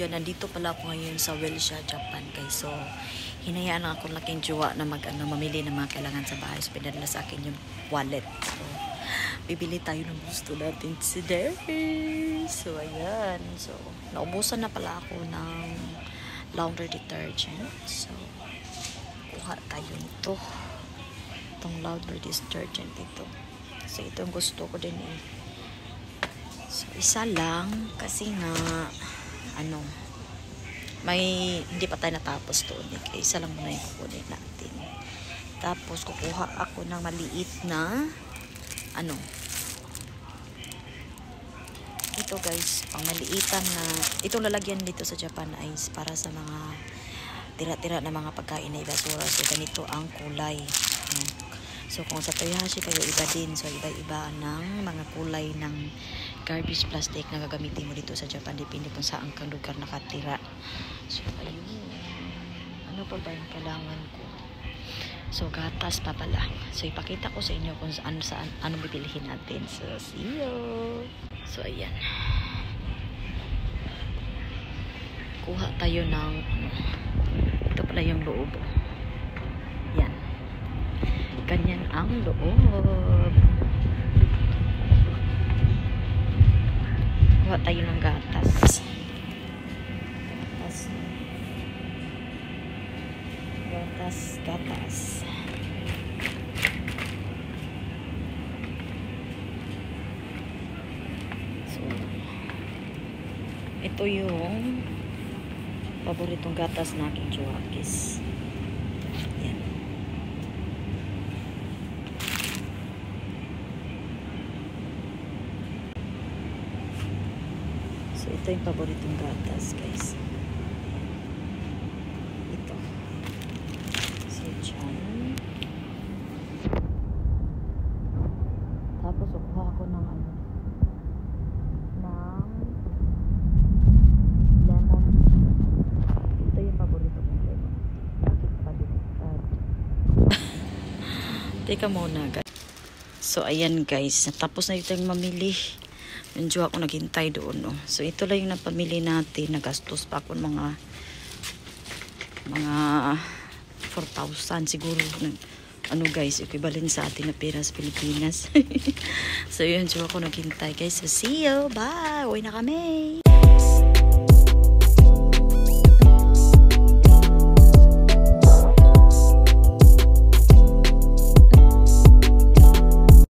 yun, nandito pala ako ngayon sa Welsha, Japan guys. So, hinayaan ako laking jowa na mamili ng mga kailangan sa bahay. So, pinadala sa akin yung wallet. So, bibili tayo ng gusto natin today. So, ayan. So, naubusan na pala ako ng laundry detergent. So, kuha tayo nito. Itong laundry detergent ito. So, ito ang gusto ko din eh. So, isa lang kasi nga hindi pa tayo natapos doon eh. Kaya isa lang muna yung kukunin natin. Tapos, kukuha ako ng maliit na ito guys, pang maliitan na itong lalagyan dito sa Japan ay para sa mga tira-tira na mga pagkain na ibasura. So, ganito ang kulay. So, kung sa Toyohashi kayo, iba din. So, iba-iba ng mga kulay ng garbage plastic na gagamitin mo dito sa Japan. Depende kung saan kang lugar nakatira. So, ayun. Ano pa ba yung kailangan ko? So, gatas pa pala. So, ipakita ko sa inyo kung ano bibilihin natin. So, see you! So, ayan. Kuha tayo ng ito pala yung loob. Yan. Ganyan ang loob. Kuha tayo ng gatas. Gatas. So, ito yung paboritong gatas na aking Joakis. Yan. So, ito yung paboritong gatas, guys. Ito. So, dyan. Tapos, kuha ako ng lemon. Ito yung paborito kong lemon. Bakit pa din? Teka muna, guys. So, ayan, guys. Natapos na yung mamili. Nandiyo ako naghintay doon, no. So, ito lang yung napamili natin. Nagastos pa ako mga 4,000 siguro. Guys, equivalent sa atin na pera sa Pilipinas. So, yun, diyo ako naghintay, guys. So, see you. Bye! Uwi na kami!